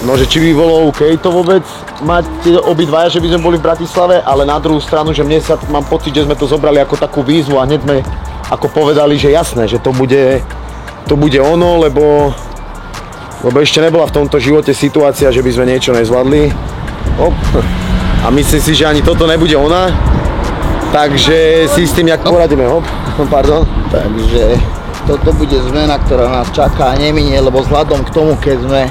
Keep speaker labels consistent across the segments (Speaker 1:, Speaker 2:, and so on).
Speaker 1: No, že či by bolo OK to vôbec mať obidvaja, že by sme boli v Bratislave, ale na druhú stranu, že mám pocit, že sme to zobrali ako takú výzvu a hneď sme ako povedali, že jasné, že to bude ono, lebo ešte nebola v tomto živote situácia, že by sme niečo nezvládli. Hop. A myslím si, že ani toto nebude ona, takže si s tým jak poradíme, hop, pardon.
Speaker 2: Takže toto bude zmena, ktorá nás čaká a neminie, lebo vzhľadom k tomu, keď sme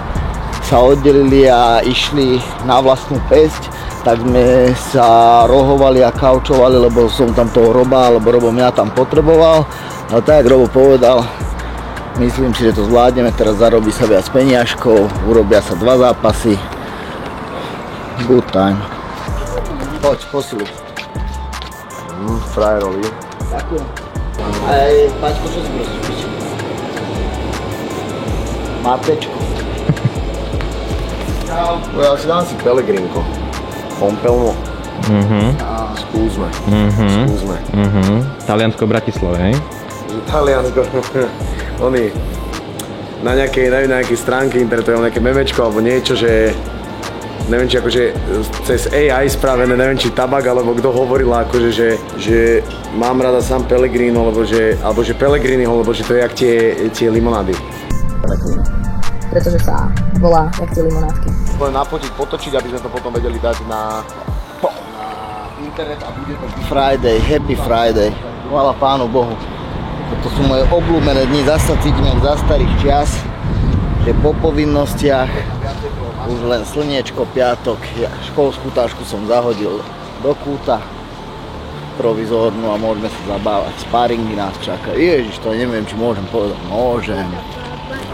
Speaker 2: sa oddelili a išli na vlastnú päsť, tak sme sa rohovali a kaučovali, lebo som tam toho Roba, alebo Robo mňa tam potreboval. No tak, Robo povedal, myslím si, že to zvládneme, teraz zarobí sa viac peniažkov, urobia sa 2 zápasy. Good time. Poď, posilu.
Speaker 1: Frajerovi.
Speaker 2: Ďakujem. Aj, Paťko, čo si budeš robiť? Matečko.
Speaker 1: Ja si dám si Pellegrinko. Pompelno. Skúsme.
Speaker 3: Taliansko, Bratislave, hej?
Speaker 1: Taliansko. Oni na nejakej stránke internetovej, nejaké memečko alebo niečo, že neviem, či akože cez AI spravené, neviem, či Tabak, alebo kto hovoril akože, že mám rada sám Pellegrino, alebo že Pellegriniho, lebo že to je jak tie limonády.
Speaker 4: Pretože sa volá jak tie limonádky.
Speaker 1: Len napotiť, potočiť, aby sme to potom vedeli dať na internet a bude to
Speaker 2: Happy Friday. Chvála Pánu Bohu. Toto sú moje obľúbené dni, zasa cítim jak za starých čias, že po povinnostiach už len slniečko, piatok, školskú tašku som zahodil do kúta provizórnu a môžeme sa zabávať. Sparingy nás čakajú. Ježiš, to neviem, či môžem povedať. Môžem.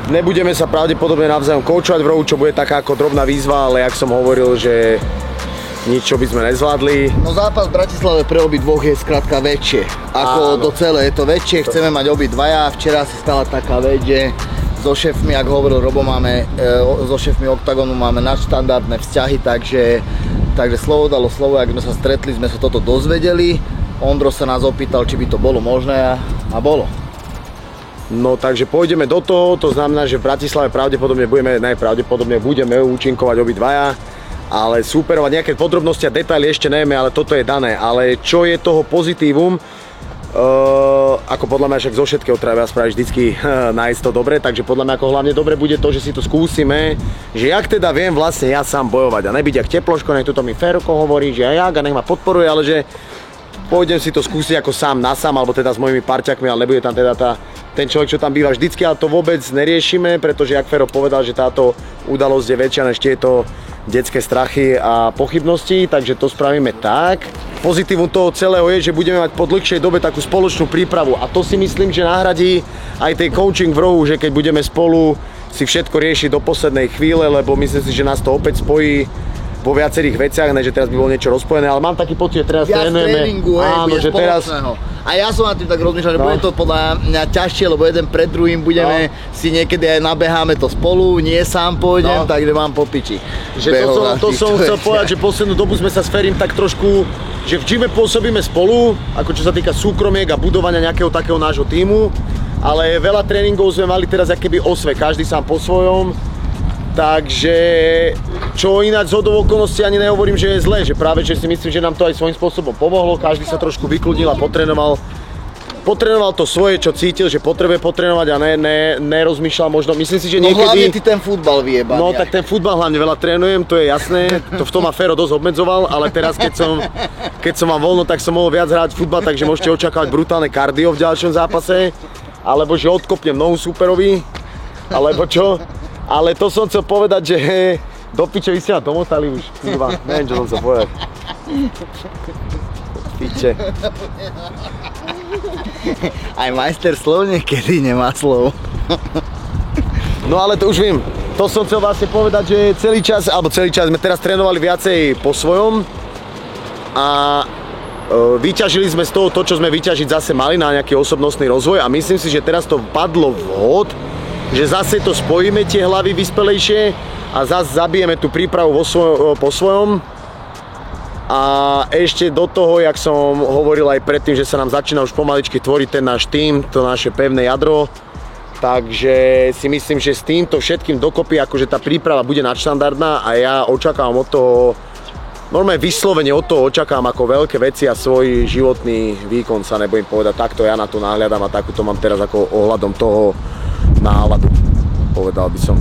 Speaker 1: Nebudeme sa pravdepodobne navzájom koučovať v rohu, čo bude taká ako drobná výzva, ale jak som hovoril, že nič, čo by sme nezvládli.
Speaker 2: No zápas v Bratislave pre obidvoch je skrátka väčšie. Ako do celé je to väčšie, chceme mať obidvaja. Včera sa stala taká vec, že so šéfmi, ak hovoril Robo, so šéfmi Octagonu máme nadštandardné vzťahy, takže slovo dalo slovo, ak sme sa stretli, sme sa toto dozvedeli. Ondro sa nás opýtal, či by to bolo možné a bolo.
Speaker 1: No takže pôjdeme do toho, to znamená, že v Bratislave pravdepodobne budeme účinkovať obidvaja, ale súperovať nejaké podrobnosti a detaily ešte nevieme, ale toto je dané. Ale čo je toho pozitívum, ako podľa mňa však zo všetkého treba spraviť vždycky nájsť to dobre, takže podľa mňa ako hlavne dobre bude to, že si to skúsime, že jak teda viem vlastne ja sám bojovať a nebyť jak Teploško, nech tuto mi Ferko hovorí, že ja a nech ma podporuje, ale že pôjdem si to skúsiť ako sám na sám, alebo teda s mojimi parťakmi, ale nebude tam teda ten človek, čo tam býva vždycky, ale to vôbec neriešime, pretože jak Fero povedal, že táto udalosť je väčšia než tieto detské strachy a pochybnosti, takže to spravíme tak. Pozitívum toho celého je, že budeme mať po dlhšej dobe takú spoločnú prípravu a to si myslím, že nahradí aj ten coaching v rohu, že keď budeme spolu si všetko riešiť do poslednej chvíle, lebo myslím si, že nás to opäť spojí vo viacerých veciach, ne že teraz by bolo niečo rozpojené, ale mám taký pocit, že teraz trénujeme. Áno, že teraz.
Speaker 2: A ja som na tým tak rozmýšľal, že bude to podľa mňa ťažšie, lebo jeden pred druhým budeme si niekedy aj nabeháme to spolu, nie sám pôjdem, takže mám po piči.
Speaker 1: Že to som chcel povedať, že poslednú dobu sme sa s Ferim tak trošku, že v gyme pôsobíme spolu, ako čo sa týka súkromiek a budovania nejakého takého nášho tímu, ale veľa tréningov sme mali teraz akoby osve, každý sám po svojom. Takže, čo ináč zhodou okolností ani nehovorím, že je zlé, že práve že si myslím, že nám to aj svojím spôsobom pomohlo, každý sa trošku vykludnil a potrenoval to svoje, čo cítil, že potrebuje potrenovať a nerozmýšľal možno, myslím si, že niekedy...
Speaker 2: No hlavne ty ten futbal vyjebal.
Speaker 1: No tak ten futbal hlavne veľa trénujem, to je jasné, to v tom ma Fero dosť obmedzoval, ale teraz keď som mám voľno, tak som mohol viac hrať futbal, takže môžete očakávať brutálne kardio v ďalšom zápase, alebo že odkopnem nohu súperovi, alebo čo. Ale to som chcel povedať, že do piče, vy ste ma domotali už, kurva, neviem, čo som chcel povedať. Piče.
Speaker 2: Aj majster slov niekedy nemá slov.
Speaker 1: No ale to už viem, to som chcel vlastne povedať, že celý čas sme teraz trénovali viacej po svojom a vyťažili sme z toho to, čo sme vyťažiť zase mali na nejaký osobnostný rozvoj a myslím si, že teraz to padlo vhod, že zase to spojíme tie hlavy vyspelejšie a zase zabijeme tú prípravu po svojom. A ešte do toho, jak som hovoril aj predtým, že sa nám začína už pomaličky tvoriť ten náš tím, to naše pevné jadro, Takže si myslím, že s týmto všetkým dokopy, akože tá príprava bude nadštandardná a ja očakávam od toho, normálne vyslovene od toho očakávam ako veľké veci a svoj životný výkon sa nebudem povedať. Takto ja na to nahliadam a takúto mám teraz ako ohľadom toho náladu, povedal by som.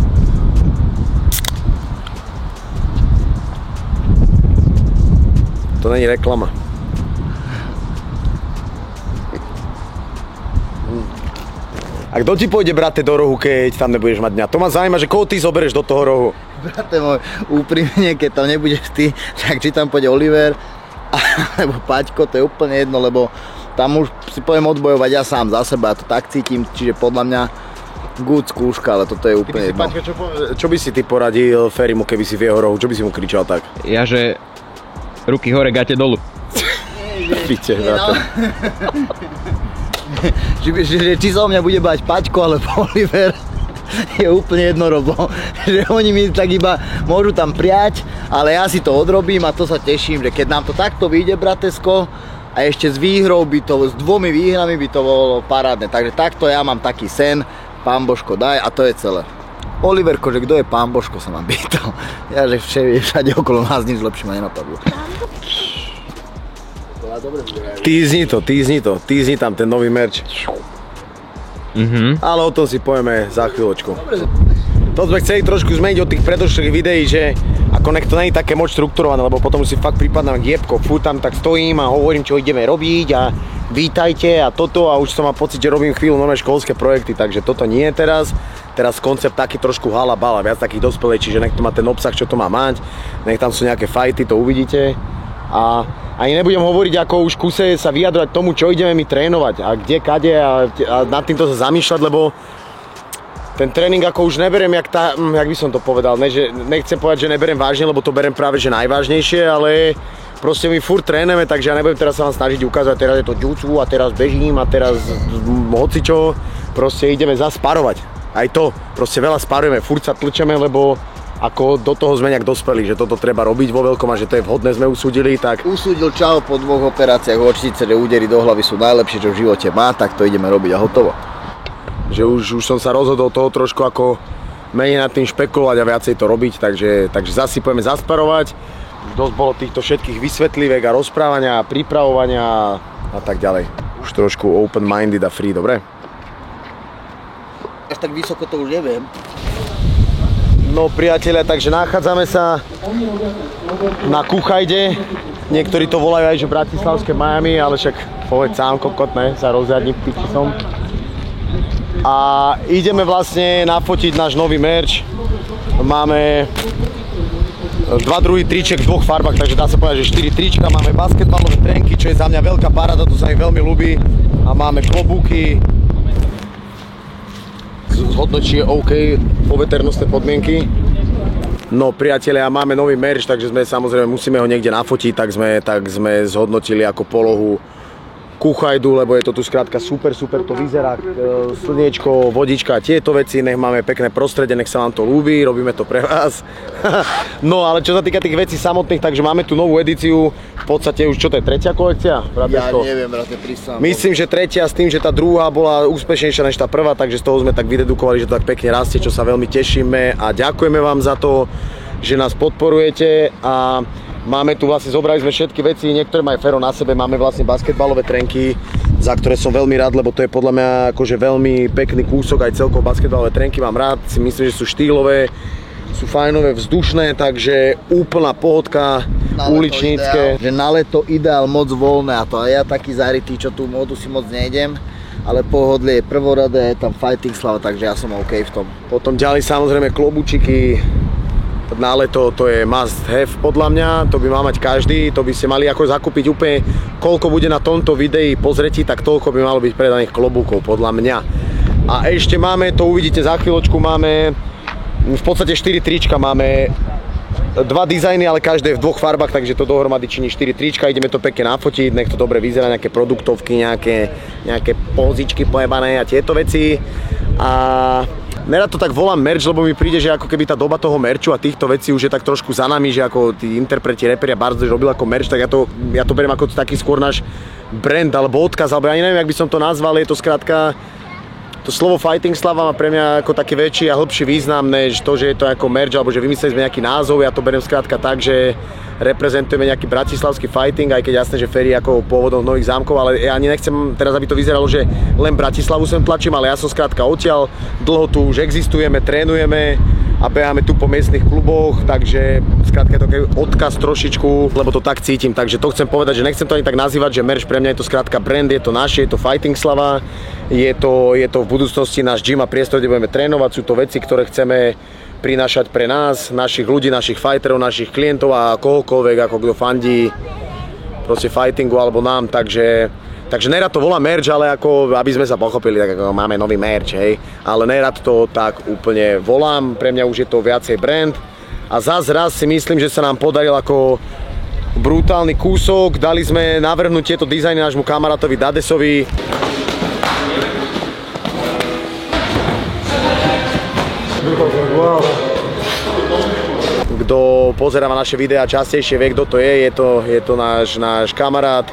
Speaker 1: To není reklama. A kto ti pôjde, brate, do rohu, keď tam nebudeš mať dňa? To ma zaujíma, že koho ty zoberieš do toho rohu?
Speaker 2: Brate môj, úprimne, keď tam nebudeš ty, tak či tam pôjde Oliver, alebo Paťko, to je úplne jedno, lebo tam už si poviem odbojovať ja sám za seba, ja to tak cítim, čiže podľa mňa good skúška, ale toto je úplne jedno.
Speaker 1: Paťko, čo by si ty poradil Ferimu, keby si v jeho rohu, čo by si mu kričal tak?
Speaker 3: Ja, že ruky hore, gate dolu.
Speaker 1: Pite, brate.
Speaker 2: Že či sa o mňa bude bať Paťko alebo Oliver, je úplne jedno, Robo. Že oni mi tak iba môžu tam priať, ale ja si to odrobím a to sa teším, že keď nám to takto vyjde, bratesko, a ešte s výhrou by to, s 2 výhrami by to bolo parádne. Takže takto ja mám taký sen, Pán Božko daj a to je celé. Oliverko, že kto je Pán Božko, sa ma pýtal. Ja, že všade okolo nás nič lepšie ma nenapadlo.
Speaker 1: Týzni tam ten nový merch. Ale o tom si povieme za chvíľočku. To sme chceli trošku zmeniť od tých predošlých videí, že ako nech to nie je také moc štruktúrované, lebo potom si fakt prípadám jebko, furt tam tak stojím a hovorím, čo ideme robiť a vítajte a toto a už som mám pocit, že robím chvíľu nové školské projekty, takže toto nie je teraz. Teraz koncept taký trošku hala bala, viac takých dospelých, čiže nech to má ten obsah, čo to má mať, nech tam sú nejaké fajty, to uvidíte. A ani nebudem hovoriť, ako už kuse sa vyjadrovať tomu, čo ideme my trénovať a kde, kade a nad týmto sa zamýšľať, lebo ten tréning ako už neberiem, jak by som to povedal, nechcem povedať, že neberiem vážne, lebo to beriem práve že najvážnejšie, ale proste my furt trénujeme, takže ja nebudem teraz sa vám snažiť ukázať, teraz je to jiu-jitsu a teraz bežím a teraz hocičo, proste ideme zasparovať. Aj to, proste veľa sparujeme, furt sa tlčeme, lebo ako do toho sme nejak dospeli, že toto treba robiť vo veľkom a že to je vhodné, sme usúdili, tak...
Speaker 2: Usúdil Čau po 2 operáciách očnice, že údery do hlavy sú najlepšie, čo v živote má, tak to ideme robiť a hotovo.
Speaker 1: Že už som sa rozhodol toho trošku ako menej nad tým špekulovať a viacej to robiť, takže zase pôjdeme zasparovať. Už dosť bolo týchto všetkých vysvetlívek a rozprávania a pripravovania a tak ďalej. Už trošku open-minded a free, dobre?
Speaker 2: Až tak vysoko to už neviem.
Speaker 1: No priatelia, takže nachádzame sa na Kuchajde. Niektorí to volajú aj, že bratislavské Miami, ale však povedz sám, kokot, ne, sa rozhľadni, piči som. A ideme vlastne nafotiť náš nový merch. Máme 2 druhy triček v 2 farbách, takže dá sa povedať, že 4 trička. Máme basketbalové trenky, čo je za mňa veľká paráda, to sa mi veľmi ľúbi. A máme klobúky. Zhodnočí OK, poveternostné podmienky. No priatelia, máme nový merch, takže sme samozrejme musíme ho niekde nafotiť, tak sme zhodnotili ako polohu Kuchajdu, lebo je to tu skrátka super to vyzerá, slniečko, vodička a tieto veci, nech máme pekné prostredie, nech sa vám to ľúbi, robíme to pre vás. No ale čo sa týka tých vecí samotných, takže máme tu novú edíciu, v podstate už čo to je, 3. kolekcia?
Speaker 2: Bratesko? Ja neviem, brate, prísam.
Speaker 1: Myslím, že 3. s tým, že tá druhá bola úspešnejšia než tá prvá, takže z toho sme tak vydedukovali, že to tak pekne rastie, čo sa veľmi tešíme a ďakujeme vám za to, že nás podporujete a máme tu vlastne, zobrali sme všetky veci, niektoré majú Fero na sebe, máme vlastne basketbalové trenky, za ktoré som veľmi rád, lebo to je podľa mňa akože veľmi pekný kúsok, aj celkovo basketbalové trenky mám rád, si myslím, že sú štýlové, sú fajnové, vzdušné, takže úplná pohodka, uličnícke.
Speaker 2: Že na leto ideál moc voľné a to aj ja taký zarytý, čo tú módu si moc nejdem, ale pohodlie je prvoradé, je tam fighting slava, takže ja som OK v tom.
Speaker 1: Potom ďalej samozrejme klobučiky. Na leto to je must have podľa mňa, to by mal mať každý, to by ste mali ako zakúpiť úplne, koľko bude na tomto videi pozretí, tak toľko by malo byť predaných klobúkov podľa mňa. A ešte máme, to uvidíte za chvíľočku, máme v podstate 4 trička, máme 2 dizajny, ale každé v 2 farbách, takže to dohromady činí 4 trička, ideme to pekne nafotiť, nech to dobre vyzerá, nejaké produktovky, nejaké pozičky pojebané a tieto veci. A nerad to tak volám merch, lebo mi príde, že ako keby tá doba toho merču a týchto vecí už je tak trošku za nami, že ako tí interpreti, reperi a Barzdoj robil ako merch, tak ja to beriem ako taký skôr náš brand alebo odkaz, alebo ja neviem, jak by som to nazval, je to skrátka to slovo Fighting Slava má pre mňa ako taký väčší a hĺbší význam, než to, že je to ako merch, alebo že vymysleli sme nejaký názov. Ja to beriem skrátka tak, že reprezentujeme nejaký bratislavský fighting, aj keď jasné, že Ferry ako pôvodom Nových Zámkov, ale ja ani nechcem teraz, aby to vyzeralo, že len Bratislavu sem tlačím, ale ja som skrátka odtiaľ, dlho tu už existujeme, trénujeme a beháme tu po miestnych kluboch, takže skrátka je to odkaz trošičku, lebo to tak cítim, takže to chcem povedať, že nechcem to ani tak nazývať, že merch pre mňa je to skrátka brand, je to naše, je to Fighting Slava, je to v budúcnosti náš gym a priestor, kde budeme trénovať, sú to veci, ktoré chceme prinášať pre nás, našich ľudí, našich fighterov, našich klientov a kohokoľvek, ako kto fandí proste fightingu alebo nám, takže nerad to volá merch, ale ako, aby sme sa pochopili, tak ako máme nový merch, hej, ale nerad to tak úplne volám, pre mňa už je to viacej brand a zás raz si myslím, že sa nám podaril ako brutálny kúsok, dali sme navrhnúť tieto dizajny nášmu kamarátovi Dadesovi. Wow. Kto pozeráva naše videá častejšie, vie, kto to je to náš kamarát,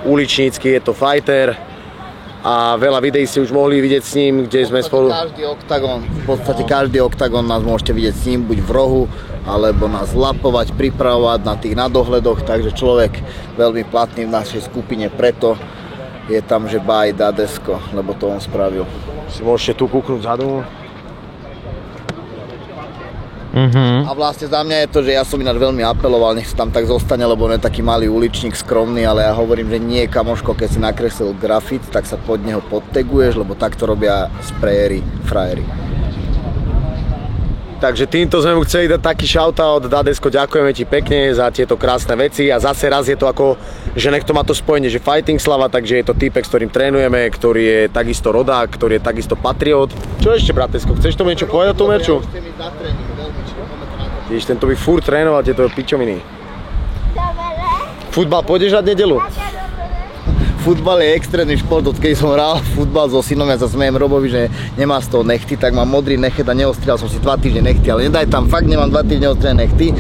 Speaker 1: uličnícky, je to fighter a veľa videí si už mohli vidieť s ním, kde sme spolu...
Speaker 2: V podstate každý oktagon nás môžete vidieť s ním, buď v rohu, alebo nás lapovať, pripravovať na tých nadohľadoch, takže človek veľmi platný v našej skupine, preto je tam, že by Dadesko, lebo to on spravil.
Speaker 1: Si môžete tu kúknúť vzadu.
Speaker 2: A vlastne za mňa je to, že ja som ináč veľmi apeloval, nech sa tam tak zostane, lebo on je taký malý uličník, skromný, ale ja hovorím, že nie, kamoško, keď si nakreslil grafit, tak sa pod neho podteguješ, lebo takto robia sprayeri, frajeri.
Speaker 1: Takže týmto sme mu chceli dať taký shoutout, Dadesko, ďakujeme ti pekne za tieto krásne veci a zase raz je to ako, že nech to má to spojenie, že Fighting Slava, takže je to týpek, s ktorým trénujeme, ktorý je takisto rodák, ktorý je takisto patriot. Čo ešte, bratesko, chceš tomu niečo povedať, tú merču? Vidíš, tento by furt trénoval tieto pičoviny. Futbal pôjdeš na nedeľu?
Speaker 2: Futbal je extrémny šport, odkedy som hral futbal so synom, ja sa smejem Robovi, že nemá z toho nechty, tak mám modrý nechet a neostrial som si 2 týždne nechty, ale nedaj tam, fakt nemám 2 týždne ostriané nechty.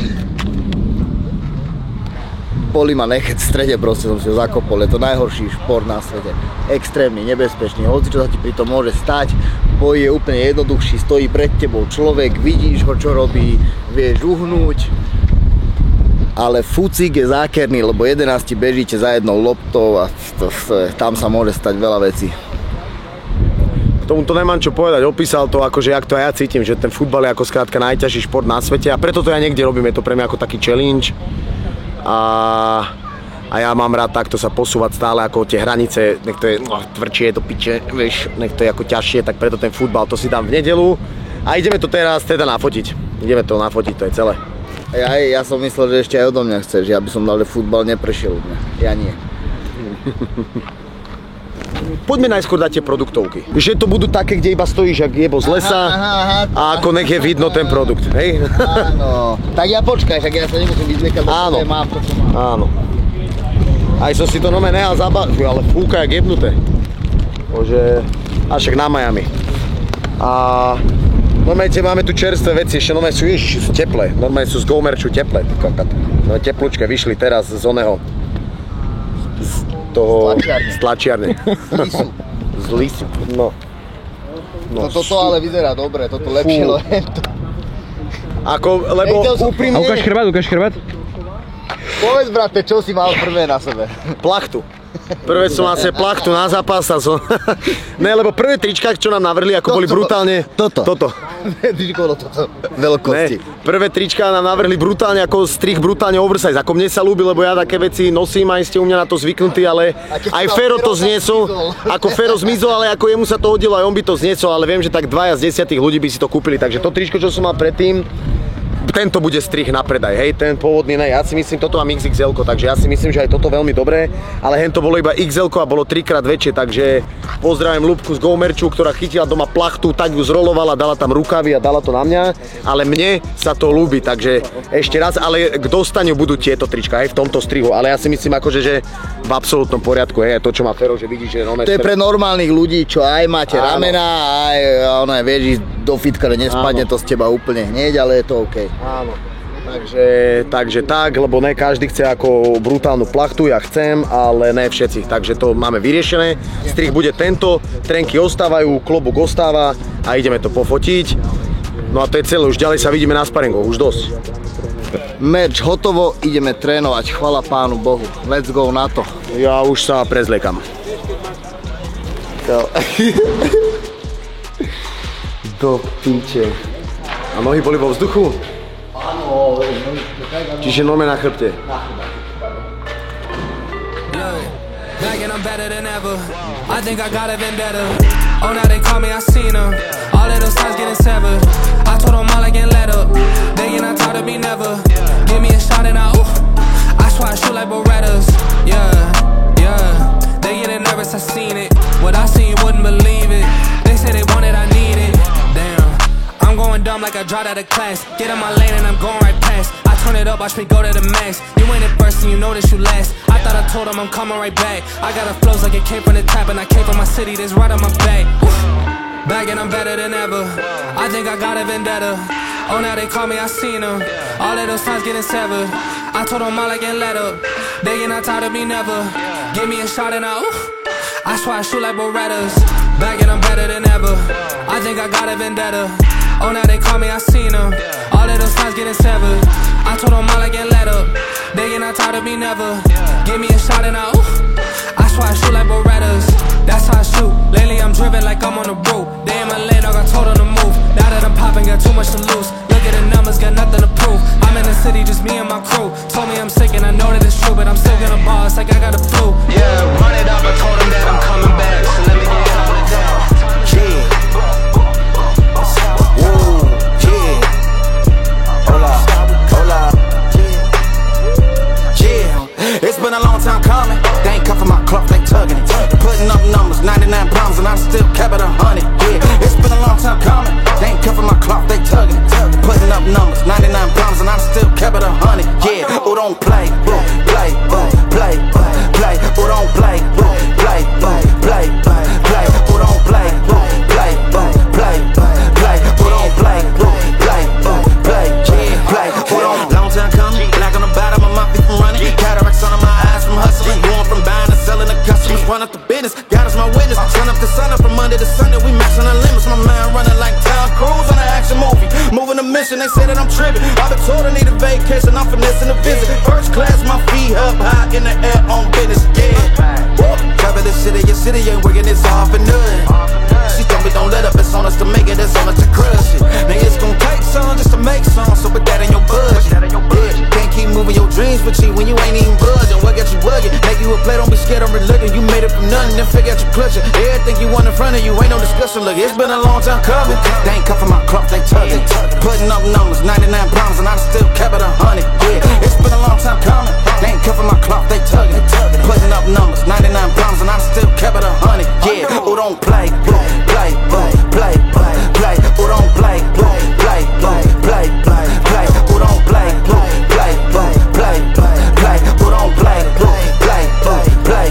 Speaker 2: Bolí ma nechet v strede, proste som si ho zakopol, je to najhorší šport na svete. Extrémny, nebezpečný, hoci čo sa ti pri tom môže stať, boj je úplne jednoduchší, stojí pred tebou človek, vidíš ho, čo robí, vieš uhnúť. Ale fucík je zákerný, lebo 11 bežíte za jednou loptou a tam sa môže stať veľa vecí.
Speaker 1: K tomuto nemám čo povedať, opísal to akože jak to aj ja cítim, že ten futbal je ako skrátka najťažší šport na svete a preto to ja niekde robím, je to pre mňa ako taký challenge a ja mám rád takto sa posúvať stále ako tie hranice, nech to je tvrdšie, to piče, vieš, nech to je ako ťažšie, tak preto ten futbal to si dám v nedeľu a ideme to teraz teda nafotiť, to je celé.
Speaker 2: Ja som myslel, že ešte aj odo mňa chceš, ja by som dal, že futbal neprešiel od mňa. Ja nie.
Speaker 1: Poďme najskôr dať tie produktovky. Že to budú také, kde iba stojíš, jak jebo z lesa a ako nech je vidno ten produkt, hej?
Speaker 2: Áno. Tak ja počkaj, však ja sa nemusím vyzliekať, lebo to mám, to čo mám.
Speaker 1: Áno. Aj som si to nome nehal zabážiť, ale fúka jak jebnuté. Bože, a však na Miami. A normálne máme tu čerstvé veci, ešte normálne sú, sú teplé, normálne sú z Go Merchu teplé, no teplúčke vyšli teraz z oného, z tlačiarne. Z lisu. No.
Speaker 2: Toto ale vyzerá dobre, toto lepšie,
Speaker 1: ako, lebo úprimne...
Speaker 3: A ukáž chrbát.
Speaker 2: Povedz, brate, čo si mal prvé na sebe?
Speaker 1: Plachtu. Prvé som asi plachtu na zápas a som... Ne, lebo prvé trička, čo nám navrhli, ako boli brutálne... Toto. Veľkosti. Ne, prvé trička nám navrhli brutálne, ako strih brutálne oversize. Ako mne sa ľúbi, lebo ja také veci nosím, aj ste u mňa na to zvyknutí, ale aj Fero to zniesol. Ako Fero zmizol, ale ako jemu sa to hodilo, aj on by to zniesol, ale viem, že tak 2 z 10 ľudí by si to kúpili. Takže to tričko, čo som mal predtým, tento bude strih na predaj, hej, ten pôvodný ne, ja si myslím, toto mám XXL, takže ja si myslím, že aj toto veľmi dobré, ale hen to bolo iba XL a bolo 3-krát väčšie, takže pozdravím Ľubku z Go Merchu, ktorá chytila doma plachtu, tak ju zrolovala, dala tam rukavy a dala to na mňa, ale mne sa to ľúbi, takže ešte raz, ale k dostaniu budú tieto trička, hej, v tomto strihu, ale ja si myslím akože, že v absolútnom poriadku, hej, to čo má Fero, že vidíš, že
Speaker 2: to je pre normálnych ľudí, čo aj máte ramená, aj vieš ísť do fitka, že nespadne to z teba úplne hneď, ale je to OK.
Speaker 1: Áno. Takže tak, lebo ne každý chce ako brutálnu plachtu, ja chcem, ale ne všetci, takže to máme vyriešené. Strih bude tento, trenky ostávajú, klobúk ostáva a ideme to pofotiť. No a to je celé, už ďalej sa vidíme na sparingoch, už dosť.
Speaker 2: Merch hotovo, ideme trénovať, chvala Pánu Bohu. Let's go na to.
Speaker 1: Ja už sa prezliekam.
Speaker 2: Do piče.
Speaker 1: A nohy boli vo vzduchu?
Speaker 2: Áno,
Speaker 1: Čiže nome na chrbte.
Speaker 5: Back and I'm better than ever. I think I got a vendetta. Oh, now they call me, I seen them. All of those times getting severed. I told them all I get let up. They get not taught to be never. Give me a shot and I swear I shoot like Berettas. Yeah, yeah. They getting nervous, I seen it. What I seen, you wouldn't believe it. They say they want it, I need it. Damn. I'm going dumb like I dropped out of class. Get in my lane and I'm going right past. I turn it up, watch me go to the max. You ain't it first and you know that you last. I thought I told them I'm coming right back. I got a flows like it came from the tap and I came from my city, this right on my back. Back and I'm better than ever. I think I got a vendetta. Oh, now they call me, I seen them. All of those times getting severed. I told them all I get let up. They get not tired of me never. Give me a shot and I swear I shoot like Berettas. Back and I'm better than ever. I think I got a vendetta. Oh, now they call me, I seen them. All of those times getting severed. I told them all I get let up. They get not tired of me never. Give me a shot and I swear I shoot like Berettas. That's how I shoot. Lately I'm driven like I'm on the road. They in my lane, I got told on the move. Now that I'm popping, got too much to lose. Look at the numbers, got nothing to prove. I'm in the city, just me and my crew. Told me I'm sick and I know that it's true, but I'm still gonna ball, it's like I got a flu.
Speaker 6: Yeah, run it up, I told them that I'm coming back. So let me get out of that. Yeah. Whoa, yeah. Hola, hola. Yeah, it's been a long time coming. They ain't cuffing my clock, they tugging it. Putting up numbers, 99 pounds, and I still kept it 100. Yeah, it's been a long time coming. They ain't cuffing my clock, they tugging it. Putting up numbers, 99 pounds, and I still kept it 100. Yeah, who don't play, play, play, play, who don't play, play, play, play, who don't play, play, play, play, who don't play, play, play, who don't. Long time coming, black on the bottom of my feet from running. Cataracts under my eyes from hustling. Going from buying to selling to customers. Run up the business, God is my witness. Sun up to sun up from Monday to Sunday. We matching the limits. My mind running like Tom Cruise on an action movie. Moving a mission, they say that I'm tripping. I've been told I need a vacation, I'm finessing a visit. First class, my feet up high in the air on business. Yeah. Woo. Cover the city, your city ain't working, it's all for nothing. She told me don't let up, it's on us to make it, it's on us to crush it. Nigga, it's gon' take some just to make some, so put that in your budget. Yeah. Can't keep moving your dreams with you when you ain't even buzzing. What got you bugging? Make you a play, don't be scared, I'm reluctant. You made it from nothing, then figure out you clutching. Everything you want in front of you, ain't no discussion. Look, it's been a long time coming. They ain't cuffing my clock, they tugging. Putting up numbers, 99 pounds, and I still kept it 100. Yeah, it's been a long time coming. They ain't cuffing my clock, they tugging. Putting up numbers, 99 pounds, and I still kept it 100. Yeah, who don't play, play, play, play, who don't play, play, play, play, play, who don't play, play, play, play, who don't play, play, play,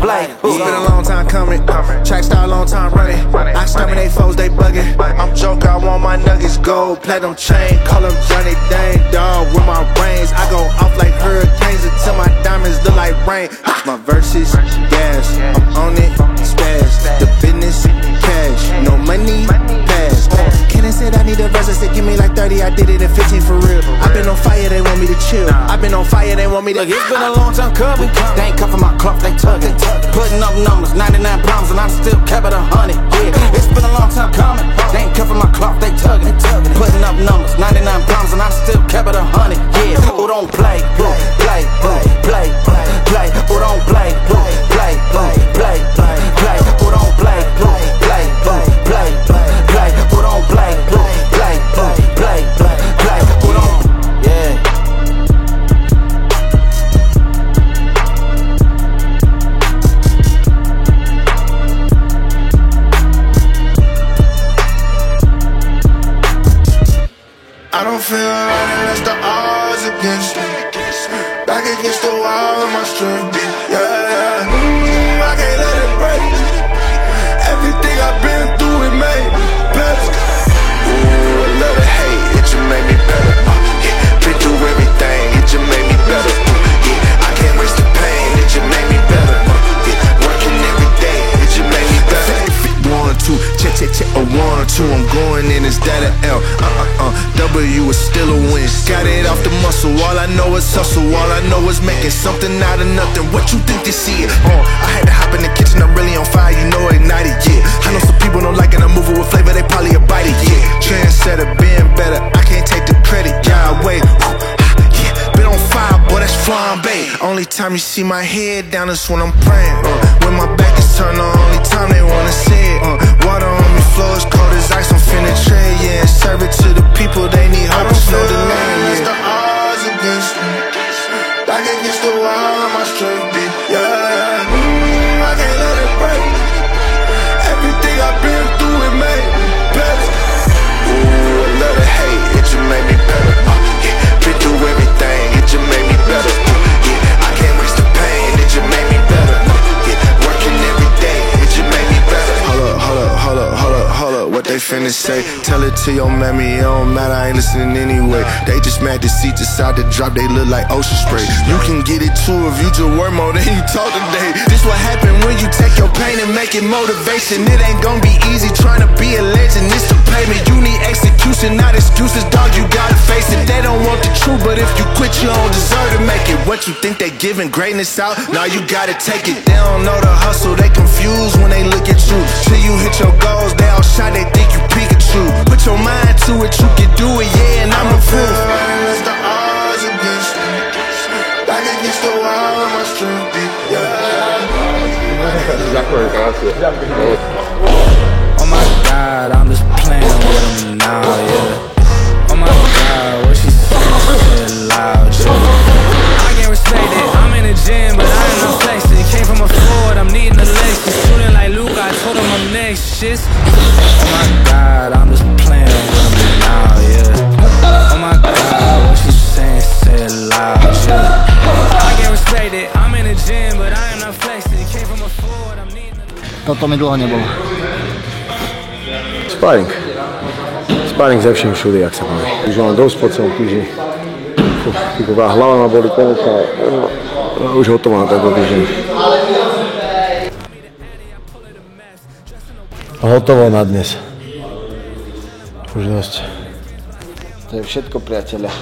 Speaker 6: play. It's been a long time coming. Track star, long time running. I exterminate foes, they bugging. I'm joke, I want my nuggets gold, platinum chain, call them Johnny Dang dog with my brains. I go off like hurricanes until my diamonds look like rain. My verses, gas, I'm on it, spaz. The business, cash, no money, pass. Kenny said I need a verse, I said give me like 30, I did it in 15 for real. I've been on fire, they want me to chill. I've been on fire, they want me to. Look, it's been a long time coming. They ain't cuffing my clock, they tugging. Putting up numbers, 99 pounds, and I still kept it 100. Yeah, it's been a long time coming. They ain't cuffing my clock, they tugging. Putting up numbers, 99 pounds, and I still kept it 100. Yeah, who don't play, play, play, play, play, who don't play, play, play, play, play, who don't play, play, play, play, play, who don't play, play, play, play, play, who don't. Yeah.
Speaker 7: I don't feel right unless the odds against me. Back against the wall with my strength. Yeah, I can't let it break. Everything I've been through, it made me better. Ooh, I love the hate, it just made me better. Been through W is still a win. Got it off the muscle, all I know is hustle. All I know is making something out of nothing. What you think they see it? I had to hop in the kitchen, I'm really on fire, you know ignited, yeah. I know some people don't like it, I'm moving with flavor, they probably a bite it, yeah. Trendsetter, being better, I can't take the credit, yeah, wait. Been on fire, boy, that's flambe. Only time you see my head down is when I'm praying. When my back is turned, the only time they wanna see it. Water on me, flow is cold as ice, I'm finna trade, yeah. Serve it to the people, they need hope, there's no delay, yeah. The odds against me, back against the wall, my strength beat, yeah. I can't let it break. Everything I've been through, it made me better. Ooh, a little hate, it just made me better. Been through everything, it just made me better. Yeah, I can't waste the pain, it just made me better. Yeah, working every day, it just made me better. Hold up, what they finna say? Tell it to your mammy, it don't matter, I ain't listening anyway. They just mad to see decide to drop, they look like ocean spray. You can get it too if you just work more than you talk today. This what happen when you take your pain and make it motivation. It ain't gonna be easy trying to be a legend, it's the payment. You need execution, not excuses, dog, you gotta face it. They don't want the truth, but if you quit, you don't deserve to make it. What you think they giving greatness out? Now you gotta take it. They don't know the hustle, they confused when they look at you. Till you hit your goals, they all shy, they think you Pikachu. Put your mind to it, you can do it, yeah, and I'm a proof. The odds against me, back against the wall, my strength beat, yeah.
Speaker 5: Oh my God, I'm just playing with him now, yeah. Oh my God, what she saying loud, yeah. I can't respect it, I'm in the gym, but I ain't no flexing. Came from a Ford, I'm needing a Lexus. Shooting like Luke, I told him I'm next, shit. Oh my God, I'm just playing with him now, yeah. Oh my God, what she saying, say it loud, yeah. I can't respect it, I'm in the gym, but I ain't no flexing. Came from a Ford, I'm needing a...
Speaker 2: Toto mi dlho nebolo.
Speaker 1: Sparing ze vším všude, jak sa povie. Už mám dosť po celom týždni. Hlava ma boli konečne, už hotová na tento týždeň. Hotovo na dnes. Už dosť.
Speaker 2: To je všetko, priateľa.